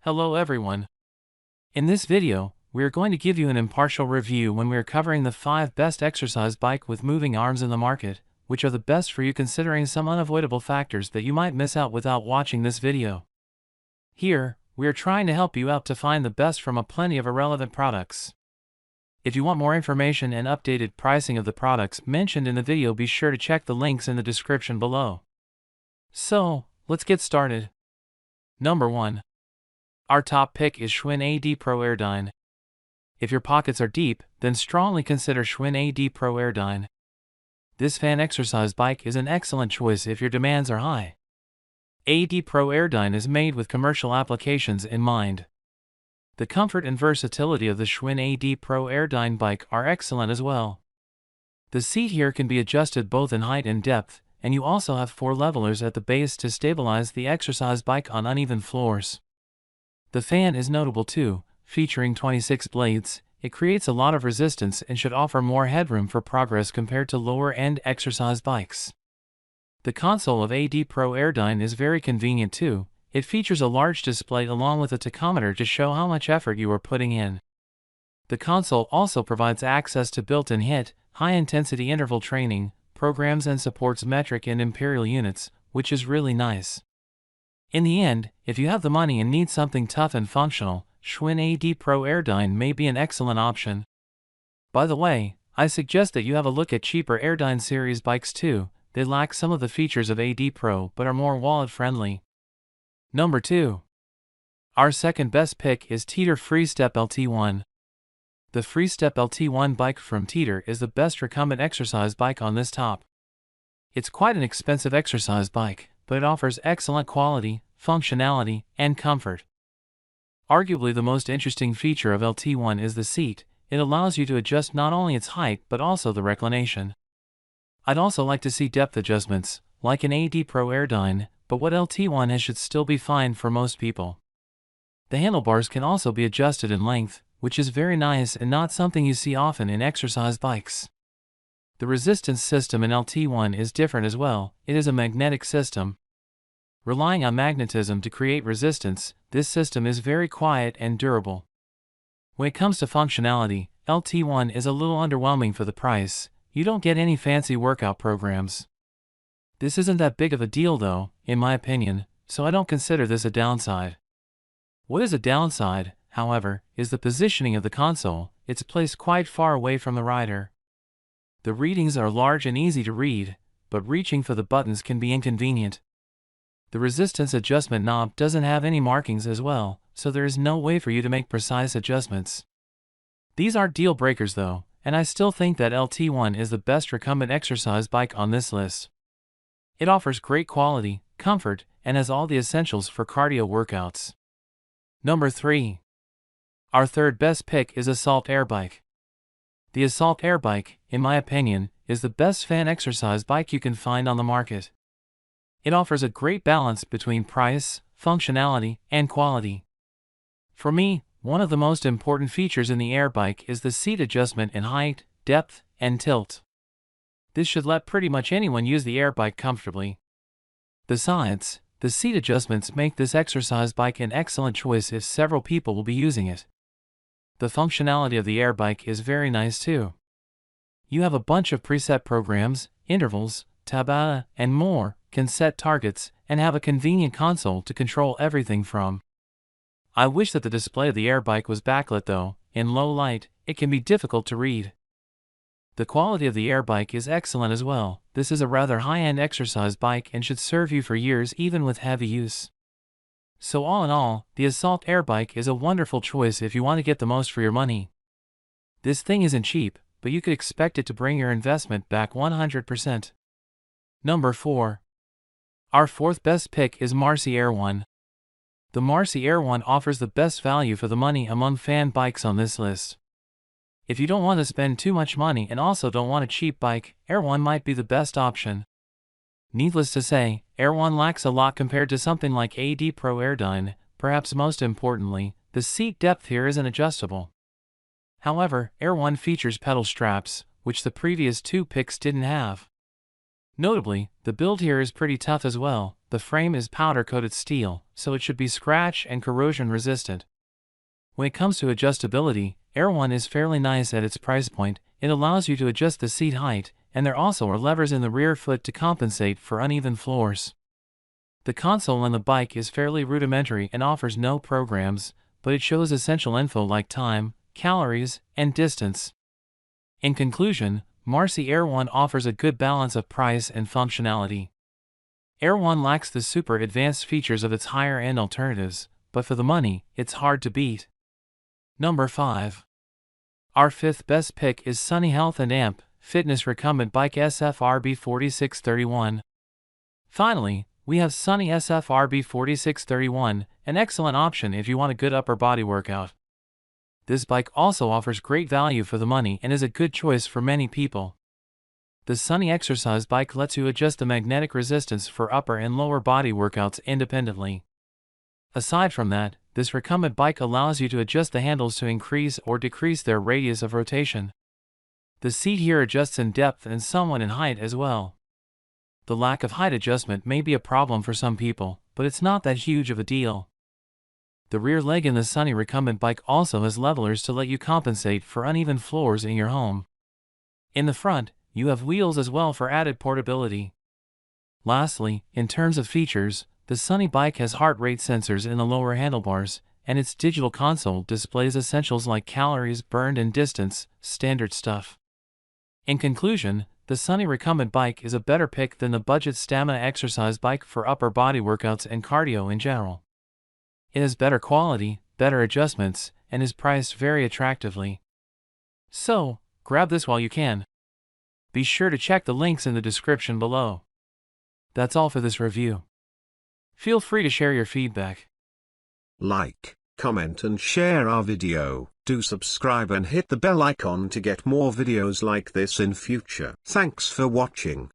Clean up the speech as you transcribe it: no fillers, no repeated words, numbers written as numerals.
Hello everyone. In this video, we are going to give you an impartial review when we are covering the 5 best exercise bike with moving arms in the market, which are the best for you considering some unavoidable factors that you might miss out without watching this video. Here, we are trying to help you out to find the best from a plenty of irrelevant products. If you want more information and updated pricing of the products mentioned in the video, be sure to check the links in the description below. So, let's get started. Number 1. Our top pick is Schwinn AD Pro Airdyne. If your pockets are deep, then strongly consider Schwinn AD Pro Airdyne. This fan exercise bike is an excellent choice if your demands are high. AD Pro Airdyne is made with commercial applications in mind. The comfort and versatility of the Schwinn AD Pro Airdyne bike are excellent as well. The seat here can be adjusted both in height and depth, and you also have 4 levelers at the base to stabilize the exercise bike on uneven floors. The fan is notable too, featuring 26 blades. It creates a lot of resistance and should offer more headroom for progress compared to lower-end exercise bikes. The console of AD Pro Airdyne is very convenient too. It features a large display along with a tachometer to show how much effort you are putting in. The console also provides access to built-in HIIT, high-intensity interval training, programs and supports metric and imperial units, which is really nice. In the end, if you have the money and need something tough and functional, Schwinn AD Pro Airdyne may be an excellent option. By the way, I suggest that you have a look at cheaper Airdyne series bikes too. They lack some of the features of AD Pro but are more wallet-friendly. Number 2. Our second best pick is Teeter FreeStep LT1. The FreeStep LT1 bike from Teeter is the best recumbent exercise bike on this top. It's quite an expensive exercise bike, but it offers excellent quality, functionality, and comfort. Arguably the most interesting feature of LT1 is the seat. It allows you to adjust not only its height but also the reclination. I'd also like to see depth adjustments, like an AD Pro Airdyne, but what LT1 has should still be fine for most people. The handlebars can also be adjusted in length, which is very nice and not something you see often in exercise bikes. The resistance system in LT1 is different as well. It is a magnetic system. Relying on magnetism to create resistance, this system is very quiet and durable. When it comes to functionality, LT1 is a little underwhelming for the price. You don't get any fancy workout programs. This isn't that big of a deal though, in my opinion, so I don't consider this a downside. What is a downside, however, is the positioning of the console. It's placed quite far away from the rider. The readings are large and easy to read, but reaching for the buttons can be inconvenient. The resistance adjustment knob doesn't have any markings as well, so there is no way for you to make precise adjustments. These aren't deal breakers though, and I still think that LT1 is the best recumbent exercise bike on this list. It offers great quality, comfort, and has all the essentials for cardio workouts. Number 3. Our third best pick is ASSAULT AirBike. The ASSAULT AirBike, in my opinion, is the best fan exercise bike you can find on the market. It offers a great balance between price, functionality, and quality. For me, one of the most important features in the AirBike is the seat adjustment in height, depth, and tilt. This should let pretty much anyone use the AirBike comfortably. Besides, the seat adjustments make this exercise bike an excellent choice if several people will be using it. The functionality of the AirBike is very nice too. You have a bunch of preset programs, intervals, tabata, and more, can set targets, and have a convenient console to control everything from. I wish that the display of the AirBike was backlit though. In low light, it can be difficult to read. The quality of the AirBike is excellent as well. This is a rather high-end exercise bike and should serve you for years even with heavy use. So all in all, the ASSAULT AirBike is a wonderful choice if you want to get the most for your money. This thing isn't cheap, but you could expect it to bring your investment back 100%. Number 4. Our fourth best pick is Marcy Air 1. The Marcy Air 1 offers the best value for the money among fan bikes on this list. If you don't want to spend too much money and also don't want a cheap bike, Air 1 might be the best option. Needless to say, Air 1 lacks a lot compared to something like AD Pro Airdyne. Perhaps most importantly, the seat depth here isn't adjustable. However, Air 1 features pedal straps, which the previous 2 picks didn't have. Notably, the build here is pretty tough as well. the frame is powder-coated steel, so it should be scratch and corrosion resistant. When it comes to adjustability, Air1 is fairly nice at its price point. It allows you to adjust the seat height, and there also are levers in the rear foot to compensate for uneven floors. The console on the bike is fairly rudimentary and offers no programs, but it shows essential info like time, calories, and distance. In conclusion, Marcy Air1 offers a good balance of price and functionality. Air1 lacks the super advanced features of its higher-end alternatives, but for the money, it's hard to beat. Number 5. Our fifth best pick is Sunny Health and Amp Fitness Recumbent Bike SFRB4631. Finally, we have Sunny SFRB4631, an excellent option if you want a good upper body workout. This bike also offers great value for the money and is a good choice for many people. The Sunny exercise bike lets you adjust the magnetic resistance for upper and lower body workouts independently. Aside from that, this recumbent bike allows you to adjust the handles to increase or decrease their radius of rotation. The seat here adjusts in depth and somewhat in height as well. The lack of height adjustment may be a problem for some people, but it's not that huge of a deal. The rear leg in the Sunny recumbent bike also has levelers to let you compensate for uneven floors in your home. In the front, you have wheels as well for added portability. Lastly, in terms of features, the Sunny bike has heart rate sensors in the lower handlebars, and its digital console displays essentials like calories burned and distance, standard stuff. In conclusion, the Sunny recumbent bike is a better pick than the budget stamina exercise bike for upper body workouts and cardio in general. It has better quality, better adjustments, and is priced very attractively. So, grab this while you can. Be sure to check the links in the description below. That's all for this review. Feel free to share your feedback. Like, comment and share our video. Do subscribe and hit the bell icon to get more videos like this in future. Thanks for watching.